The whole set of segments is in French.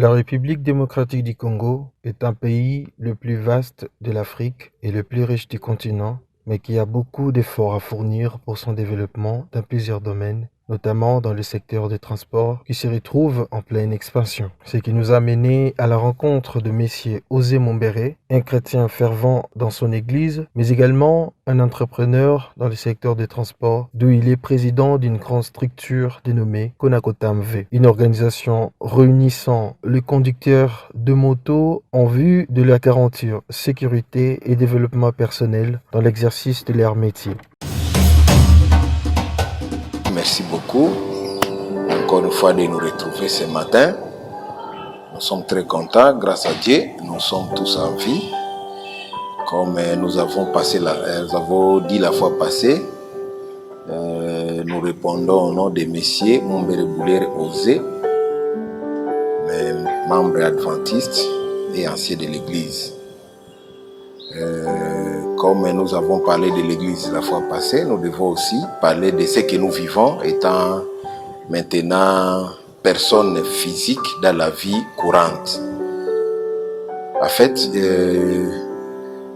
La République démocratique du Congo est un pays le plus vaste de l'Afrique et le plus riche du continent, mais qui a beaucoup d'efforts à fournir pour son développement dans plusieurs domaines, notamment dans le secteur des transports qui se retrouve en pleine expansion. Ce qui nous a mené à la rencontre de Messier Osé Mombere, un chrétien fervent dans son église, mais également un entrepreneur dans le secteur des transports, d'où il est président d'une grande structure dénommée Konakotamve, une organisation réunissant les conducteurs de motos en vue de la garantir sécurité et développement personnel dans l'exercice de leur métier. Merci beaucoup, encore une fois, de nous retrouver ce matin. Nous sommes très contents, grâce à Dieu, nous sommes tous en vie. Comme nous avons dit la fois passée, nous répondons au nom de Messier Mombere Boulere Osé, membre adventiste et ancien de l'Église. Comme nous avons parlé de l'Église la fois passée, nous devons aussi parler de ce que nous vivons étant maintenant personnes physiques dans la vie courante. En fait,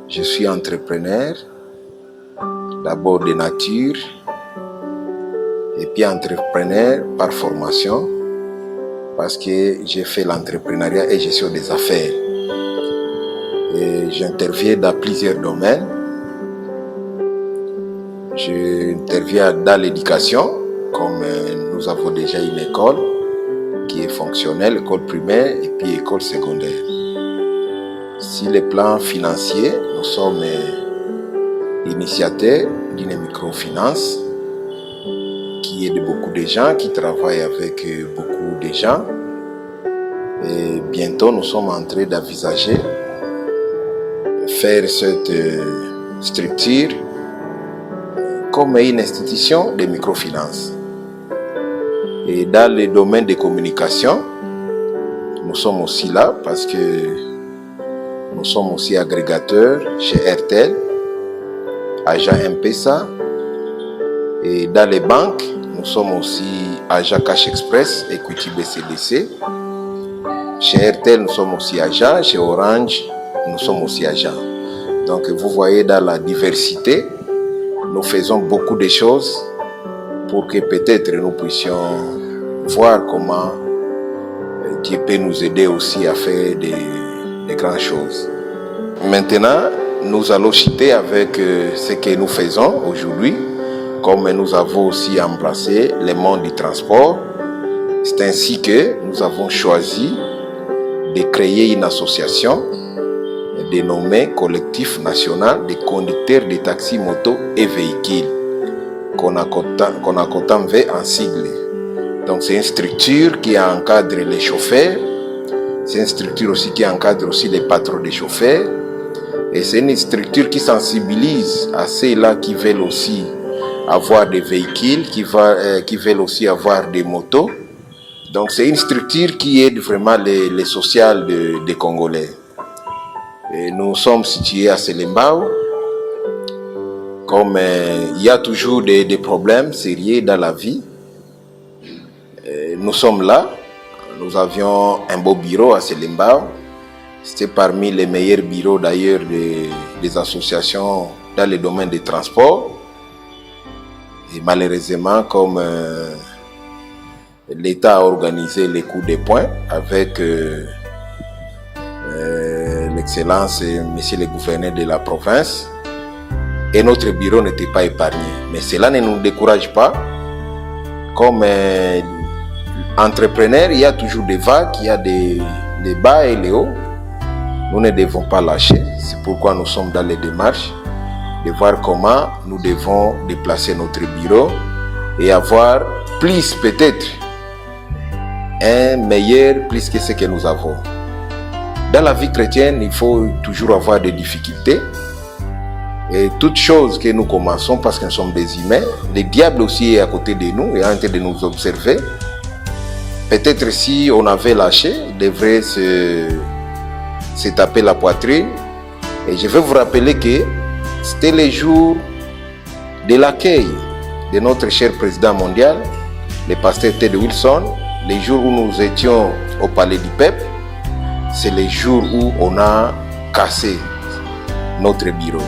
je suis entrepreneur, d'abord de nature, et puis entrepreneur par formation, parce que j'ai fait l'entrepreneuriat et gestion des affaires. Et j'interviens dans plusieurs domaines. J'interviens dans l'éducation, comme nous avons déjà une école qui est fonctionnelle, école primaire et puis école secondaire. Sur le plan financier, nous sommes initiateurs d'une microfinance qui aide beaucoup de gens, qui travaille avec beaucoup de gens. Et bientôt, nous sommes en train d'envisager faire cette structure comme une institution de microfinance. Et dans le domaine des communications, nous sommes aussi là parce que nous sommes aussi agrégateurs chez RTL, agent M-Pesa, et dans les banques, nous sommes aussi agent Cash Express, Equity BCDC. Chez RTL, nous sommes aussi agents, chez Orange, nous sommes aussi agents. Donc vous voyez, dans la diversité, nous faisons beaucoup de choses pour que peut-être nous puissions voir comment Dieu peut nous aider aussi à faire des grandes choses. Maintenant, nous allons chuter avec ce que nous faisons aujourd'hui, comme nous avons aussi embrassé le monde du transport. C'est ainsi que nous avons choisi de créer une association dénommée Collectif National des Conducteurs de Taxis, Motos et Véhicules, Konakotamve en sigle. Donc c'est une structure qui encadre les chauffeurs, c'est une structure aussi qui encadre aussi les patrons des chauffeurs, et c'est une structure qui sensibilise à ceux-là qui veulent aussi avoir des véhicules, qui veulent aussi avoir des motos. Donc c'est une structure qui aide vraiment les sociales des Congolais. Et nous sommes situés à Selembao. Comme il y a toujours des problèmes sérieux dans la vie, nous sommes là. Nous avions un beau bureau à Selembao. C'était parmi les meilleurs bureaux d'ailleurs des associations dans le domaine des transports. Et malheureusement, comme l'État a organisé les coups de poing avec l'excellence monsieur le gouverneur de la province, et notre bureau n'était pas épargné. Mais cela ne nous décourage pas. Comme entrepreneur, il y a toujours des vagues, il y a des bas et les hauts. Nous ne devons pas lâcher. C'est pourquoi nous sommes dans les démarches de voir comment nous devons déplacer notre bureau et avoir plus, peut-être un meilleur, plus que ce que nous avons. Dans la vie chrétienne, il faut toujours avoir des difficultés. Et toute chose que nous commençons, parce que nous sommes des humains, le diable aussi est à côté de nous et est en train de nous observer. Peut-être si on avait lâché, il devrait se taper la poitrine. Et je vais vous rappeler que c'était le jour de l'accueil de notre cher président mondial, le pasteur Ted Wilson, le jour où nous étions au Palais du Peuple. c'est les jours où on a cassé notre bureau.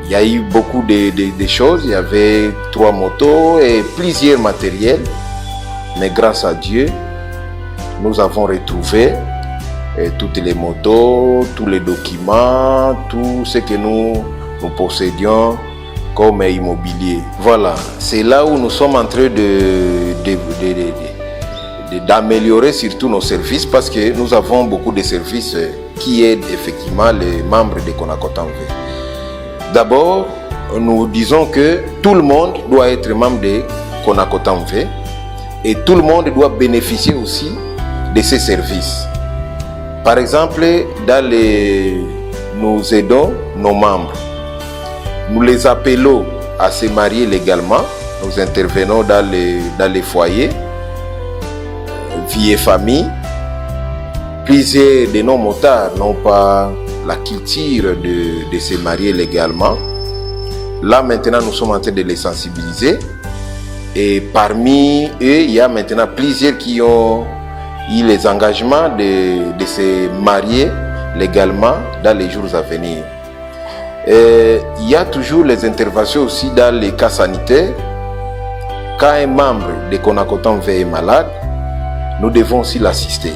Il y a eu beaucoup de choses, il y avait 3 motos et plusieurs matériels, mais grâce à Dieu, nous avons retrouvé toutes les motos, tous les documents, tout ce que nous possédions comme immobilier. Voilà, c'est là où nous sommes en train d'améliorer surtout nos services, parce que nous avons beaucoup de services qui aident effectivement les membres de Konakotamve. D'abord, nous disons que tout le monde doit être membre de Konakotamve et tout le monde doit bénéficier aussi de ces services. Par exemple, nous aidons nos membres. Nous les appelons à se marier légalement. Nous intervenons dans les foyers, vie et famille. Plusieurs de nos motards n'ont pas la culture de se marier légalement. Là, maintenant, nous sommes en train de les sensibiliser. Et parmi eux, il y a maintenant plusieurs qui ont eu les engagements de se marier légalement dans les jours à venir. Il y a toujours les interventions aussi dans les cas sanitaires. Quand un membre de Konakotamve est malade, nous devons aussi l'assister.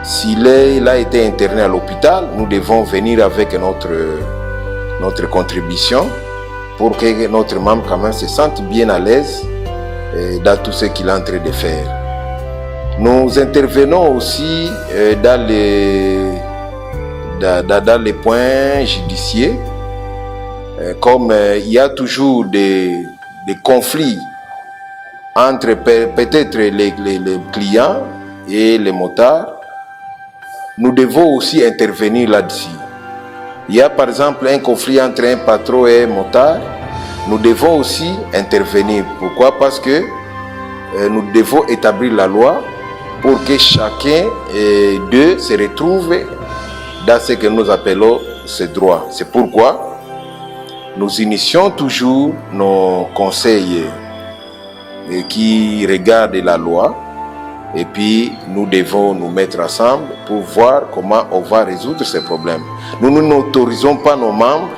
S'il a été interné à l'hôpital, nous devons venir avec notre contribution pour que notre membre quand même se sente bien à l'aise dans tout ce qu'il est en train de faire. Nous intervenons aussi dans les points judiciaires, comme il y a toujours des conflits entre peut-être les clients et les motards. Nous devons aussi intervenir là-dessus. Il y a par exemple un conflit entre un patron et un motard. Nous devons aussi intervenir. Pourquoi? Parce que nous devons établir la loi pour que chacun d'eux se retrouve dans ce que nous appelons ses droits. C'est pourquoi nous initions toujours nos conseils qui regardent la loi. Et puis, nous devons nous mettre ensemble pour voir comment on va résoudre ces problèmes. Nous n'autorisons pas nos membres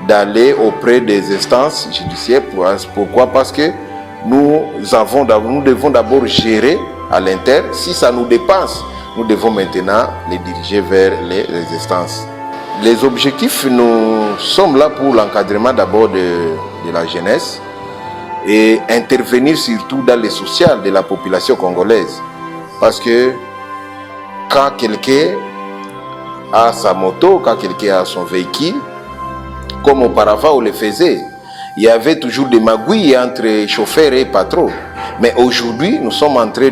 d'aller auprès des instances judiciaires. Pourquoi? Parce que nous devons d'abord gérer à l'interne. Si ça nous dépasse, nous devons maintenant les diriger vers les instances. Les objectifs, nous sommes là pour l'encadrement d'abord de la jeunesse et intervenir surtout dans le social de la population congolaise. Parce que quand quelqu'un a sa moto, quand quelqu'un a son véhicule, comme auparavant on le faisait, il y avait toujours des magouilles entre chauffeurs et patrons. Mais aujourd'hui, nous sommes en train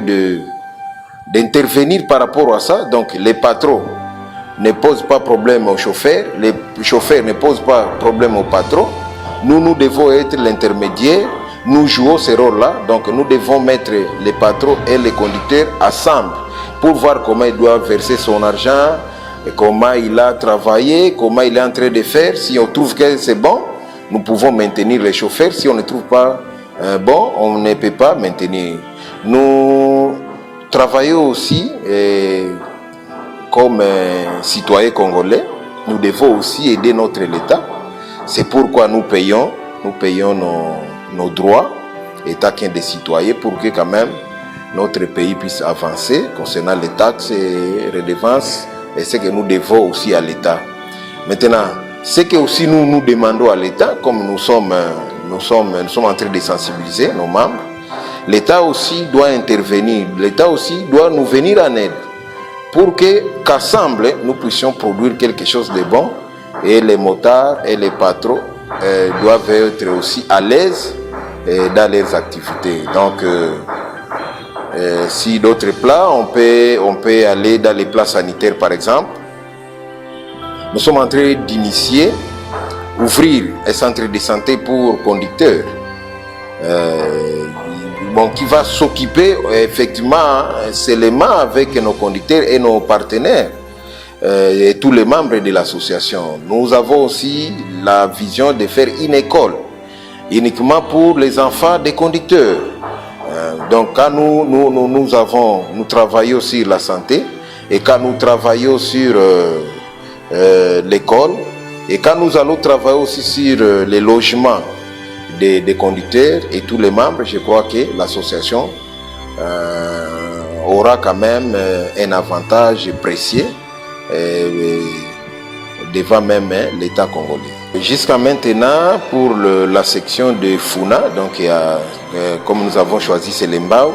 d'intervenir par rapport à ça. Donc les patrons ne posent pas problème aux chauffeurs, les chauffeurs ne posent pas problème aux patrons. Nous devons être l'intermédiaire. Nous jouons ce rôle-là, donc nous devons mettre les patrons et les conducteurs ensemble pour voir comment il doit verser son argent, comment il a travaillé, comment il est en train de faire. Si on trouve que c'est bon, nous pouvons maintenir les chauffeurs. Si on ne trouve pas bon, on ne peut pas maintenir. Nous travaillons aussi comme citoyens congolais. Nous devons aussi aider notre État. C'est pourquoi nous payons nos droits, état qu'un des citoyens, pour que quand même notre pays puisse avancer concernant les taxes et redevances et ce que nous devons aussi à l'État. Maintenant, ce que aussi nous demandons à l'État, comme nous sommes en train de sensibiliser nos membres, l'État aussi doit intervenir, l'État aussi doit nous venir en aide pour qu'ensemble nous puissions produire quelque chose de bon et les motards et les patrons doivent être aussi à l'aise dans leurs activités. Donc, si d'autres plans, on peut aller dans les plans sanitaires par exemple. Nous sommes en train d'initier, ouvrir un centre de santé pour conducteurs qui va s'occuper effectivement seulement avec nos conducteurs et nos partenaires et tous les membres de l'association. Nous avons aussi la vision de faire une école uniquement pour les enfants des conducteurs. Donc quand nous travaillons sur la santé et quand nous travaillons sur l'école, et quand nous allons travailler aussi sur les logements des conducteurs et tous les membres, je crois que l'association aura quand même un avantage précieux devant même l'État congolais. Jusqu'à maintenant, pour la section de Funa, donc comme nous avons choisi Selembao,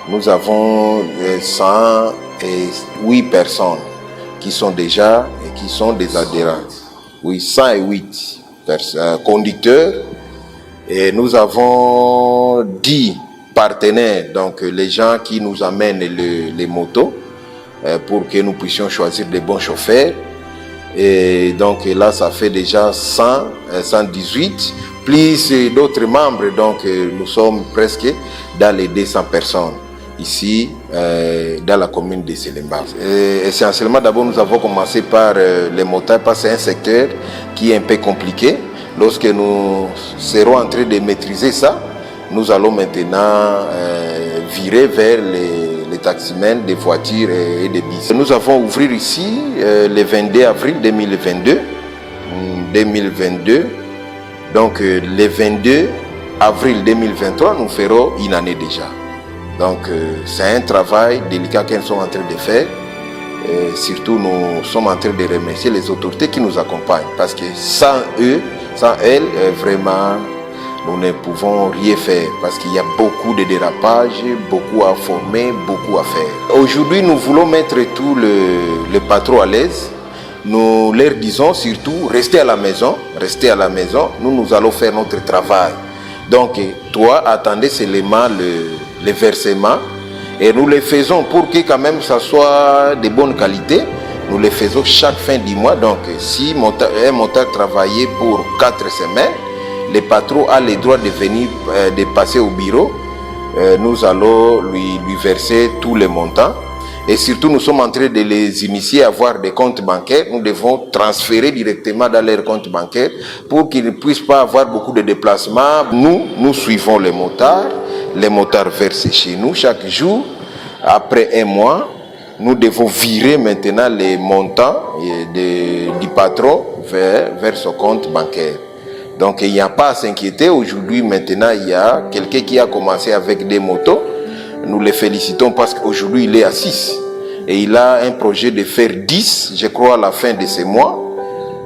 nous avons 108 personnes qui sont déjà et qui sont des adhérents. Oui, 108 conducteurs. Et nous avons 10 partenaires, donc les gens qui nous amènent les motos pour que nous puissions choisir des bons chauffeurs. Et donc là, ça fait déjà 118, plus d'autres membres, donc nous sommes presque dans les 200 personnes ici dans la commune de Selembao. Essentiellement, d'abord, nous avons commencé par les motards, parce que c'est un secteur qui est un peu compliqué. Lorsque nous serons en train de maîtriser ça, nous allons maintenant virer vers les taximens des voitures et des bus. Nous avons ouvert ici le 22 avril 2022. Donc le 22 avril 2023, nous ferons une année déjà. Donc c'est un travail délicat que nous sommes en train de faire. Et surtout, nous sommes en train de remercier les autorités qui nous accompagnent, parce que sans eux, sans elles, vraiment, nous ne pouvons rien faire, parce qu'il y a beaucoup de dérapages, beaucoup à former, beaucoup à faire. Aujourd'hui, nous voulons mettre tout le patron à l'aise. Nous leur disons surtout, restez à la maison, nous allons faire notre travail. Donc, toi, attendez seulement le versement, et nous le faisons pour que quand même ça soit de bonne qualité. Nous le faisons chaque fin du mois. Donc, si un motard travaillait pour 4 semaines, le patron a le droit de venir, de passer au bureau. Nous allons lui verser tous les montants. Et surtout, nous sommes en train de les initier à avoir des comptes bancaires. Nous devons transférer directement dans leurs comptes bancaires pour qu'ils ne puissent pas avoir beaucoup de déplacements. Nous suivons les motards. Les motards versent chez nous chaque jour. Après un mois, nous devons virer maintenant les montants du patron vers son compte bancaire. Donc il n'y a pas à s'inquiéter. Aujourd'hui, maintenant, il y a quelqu'un qui a commencé avec des motos. Nous les félicitons parce qu'aujourd'hui, il est à 6. Et il a un projet de faire 10, je crois, à la fin de ce mois.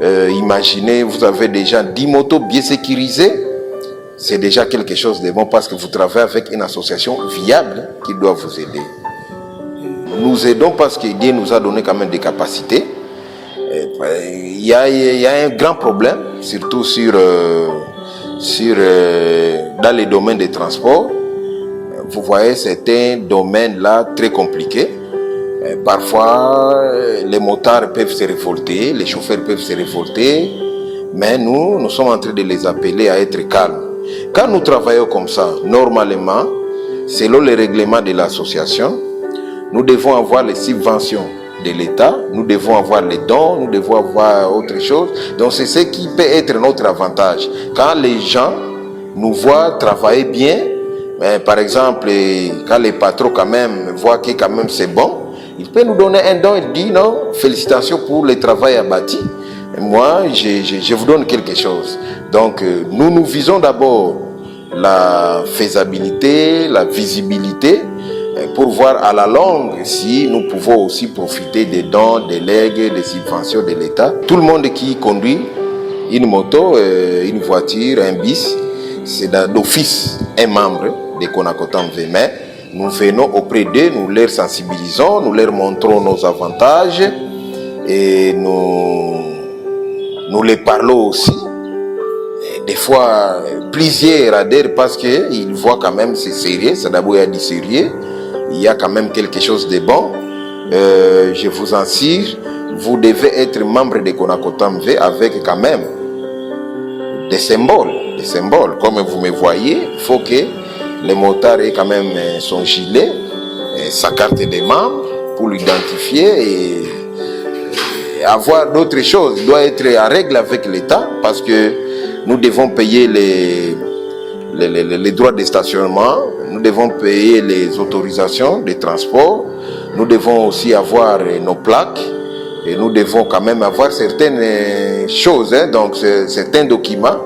Imaginez, vous avez déjà 10 motos bien sécurisées. C'est déjà quelque chose de bon parce que vous travaillez avec une association viable qui doit vous aider. Nous aidons parce que Dieu nous a donné quand même des capacités. Il y a un grand problème, surtout dans les domaines des transports. Vous voyez, c'est un domaine là très compliqué. Parfois, les motards peuvent se révolter, les chauffeurs peuvent se révolter, mais nous sommes en train de les appeler à être calmes. Quand nous travaillons comme ça, normalement, selon les règlements de l'association, nous devons avoir les subventions de l'État, nous devons avoir les dons, nous devons avoir autre chose. Donc c'est ce qui peut être notre avantage. Quand les gens nous voient travailler bien, par exemple, quand les patrons quand même voient que quand même c'est bon, il peut nous donner un don et dire non, félicitations pour le travail abattu. Et moi, je vous donne quelque chose. Donc nous visons d'abord la faisabilité, la visibilité, pour voir à la longue si nous pouvons aussi profiter des dons, des legs, des subventions de l'État. Tout le monde qui conduit une moto, une voiture, un bus, c'est d'office un membre de Konakotam VME. Nous venons auprès d'eux, nous leur sensibilisons, nous leur montrons nos avantages et nous les parlons aussi. Et des fois, plusieurs adhèrent parce qu'ils voient quand même c'est sérieux, ça d'abord il y a du sérieux. Il y a quand même quelque chose de bon. Je vous assure, vous devez être membre de Konakotam V avec quand même des symboles. Comme vous me voyez, il faut que les motards aient quand même son gilet, sa carte de membre pour l'identifier et avoir d'autres choses. Il doit être en règle avec l'État parce que nous devons payer les droits de stationnement, nous devons payer les autorisations de transport, nous devons aussi avoir nos plaques et nous devons quand même avoir certaines choses, donc certains documents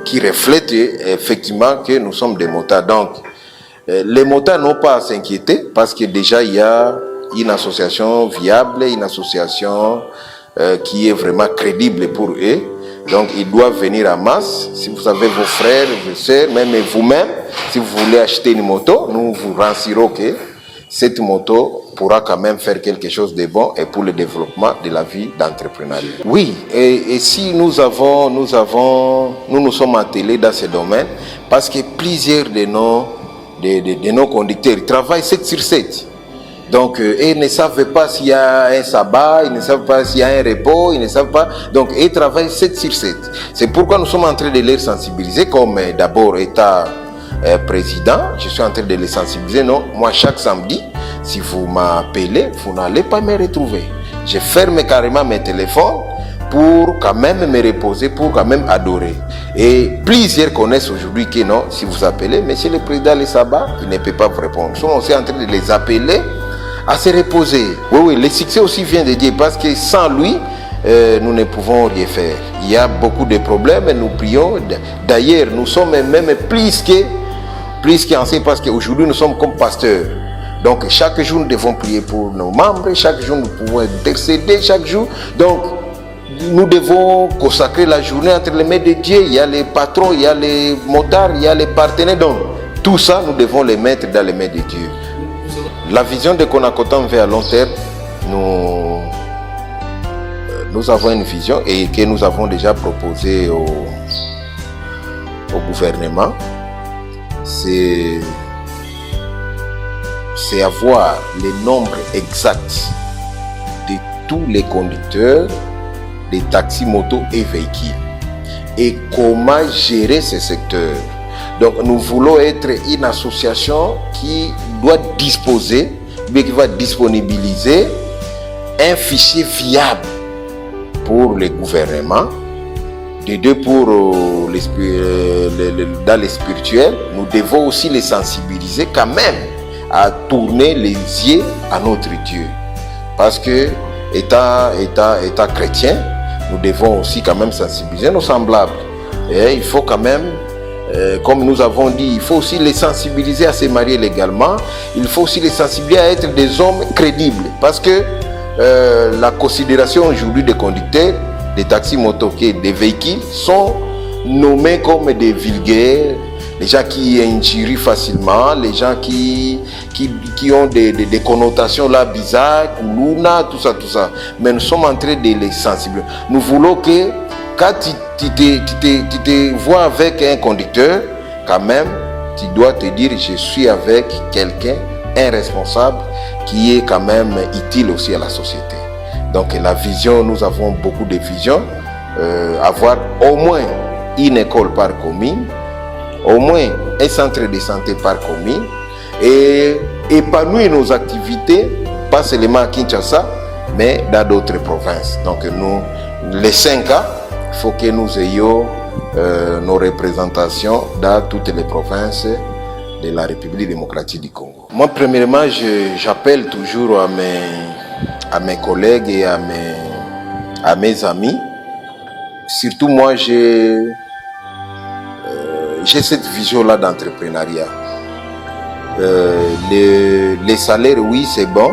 qui reflètent effectivement que nous sommes des motards. Donc, les motards n'ont pas à s'inquiéter parce que déjà il y a une association viable, une association qui est vraiment crédible pour eux. Donc ils doivent venir en masse. Si vous avez vos frères, vos soeurs, même vous-même, si vous voulez acheter une moto, nous vous rassurons que cette moto pourra quand même faire quelque chose de bon et pour le développement de la vie d'entrepreneuriat. Oui, et si nous nous sommes attelés dans ce domaine parce que plusieurs de nos conducteurs travaillent 7 sur 7. Donc, ils ne savent pas s'il y a un sabbat, ils ne savent pas s'il y a un repos, ils ne savent pas. Donc, ils travaillent 7 sur 7. C'est pourquoi nous sommes en train de les sensibiliser, comme d'abord État président, je suis en train de les sensibiliser. Non, moi, chaque samedi, si vous m'appelez, vous n'allez pas me retrouver. Je ferme carrément mes téléphones pour quand même me reposer, pour quand même adorer. Et plusieurs connaissent aujourd'hui que non, si vous appelez, monsieur le président, le sabbat, il ne peut pas vous répondre. Nous sommes aussi en train de les appeler à se reposer. Oui, le succès aussi vient de Dieu parce que sans lui, nous ne pouvons rien faire. Il y a beaucoup de problèmes, nous prions. D'ailleurs, nous sommes même plus qu'anciens parce qu'aujourd'hui, nous sommes comme pasteurs. Donc, chaque jour, nous devons prier pour nos membres. Chaque jour, nous pouvons intercéder chaque jour. Donc, nous devons consacrer la journée entre les mains de Dieu. Il y a les patrons, il y a les motards, il y a les partenaires. Donc, tout ça, nous devons les mettre dans les mains de Dieu. La vision de Konakotam vers long terme, nous avons une vision et que nous avons déjà proposé au gouvernement. C'est avoir le nombre exact de tous les conducteurs des taxis, motos et véhicules et comment gérer ces secteurs. Donc nous voulons être une association qui doit disposer, mais qui va disponibiliser un fichier viable pour le gouvernement, de deux pour dans les spirituels. Nous devons aussi les sensibiliser quand même à tourner les yeux à notre Dieu. Parce que, étant chrétien, nous devons aussi quand même sensibiliser nos semblables. Et il faut quand même, comme nous avons dit, il faut aussi les sensibiliser à se marier légalement. Il faut aussi les sensibiliser à être des hommes crédibles. Parce que la considération aujourd'hui des conducteurs, des taxis, motos, des véhicules sont nommés comme des vulgaires, les gens qui injurient facilement, les gens qui ont des connotations là bizarres, kuluna, tout ça. Mais nous sommes en train de les sensibiliser. Nous voulons que quand tu te vois avec un conducteur, quand même, tu dois te dire je suis avec quelqu'un, un responsable qui est quand même utile aussi à la société. Donc la vision, nous avons beaucoup de visions, avoir au moins une école par commune, au moins un centre de santé par commune et épanouir nos activités, pas seulement à Kinshasa, mais dans d'autres provinces. Donc nous, les 5 ans, il faut que nous ayons nos représentations dans toutes les provinces de la République démocratique du Congo. Moi, premièrement, j'appelle toujours à mes collègues et à mes amis. Surtout moi, j'ai cette vision-là d'entrepreneuriat. Les salaires, oui, c'est bon.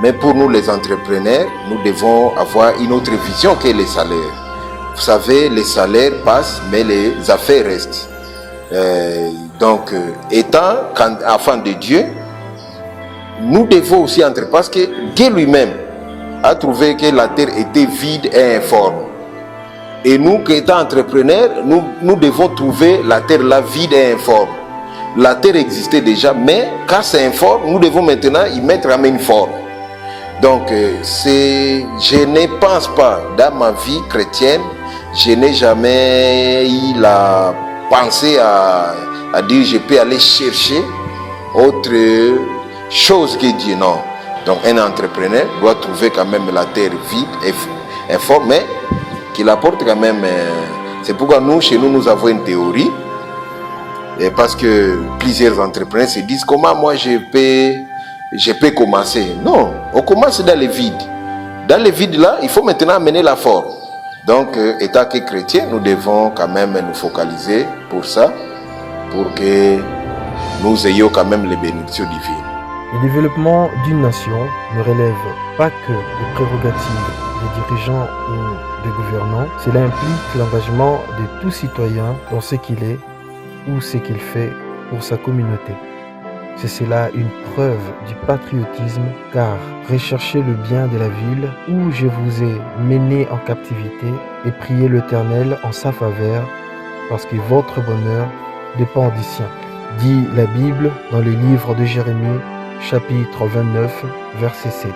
Mais pour nous, les entrepreneurs, nous devons avoir une autre vision que les salaires. Vous savez, les salaires passent, mais les affaires restent. Donc, étant enfant de Dieu, nous devons aussi entrer. Parce que Dieu lui-même a trouvé que la terre était vide et informe. Et nous, qui étant entrepreneurs, nous devons trouver la terre là vide et informe. La terre existait déjà, mais quand c'est informe, nous devons maintenant y mettre en une forme. Donc, je ne pense pas, dans ma vie chrétienne, je n'ai jamais eu la pensée à dire je peux aller chercher autre chose que Dieu. Non. Donc, un entrepreneur doit trouver quand même la terre vide et informe, mais qu'il apporte quand même. C'est pourquoi nous, chez nous, nous avons une théorie. Et parce que plusieurs entrepreneurs se disent comment moi je peux commencer. Non, on commence dans le vide. Dans le vide là, il faut maintenant amener la forme. Donc, étant que chrétien, nous devons quand même nous focaliser pour ça, pour que nous ayons quand même les bénédictions divines. Le développement d'une nation ne relève pas que des prérogatives des dirigeants ou des gouvernants. Cela implique l'engagement de tout citoyen dans ce qu'il est ou ce qu'il fait pour sa communauté. C'est cela une preuve du patriotisme, car recherchez le bien de la ville où je vous ai mené en captivité et priez l'Éternel en sa faveur, parce que votre bonheur dépend du sien. Dit la Bible dans le livre de Jérémie, chapitre 29, verset 7.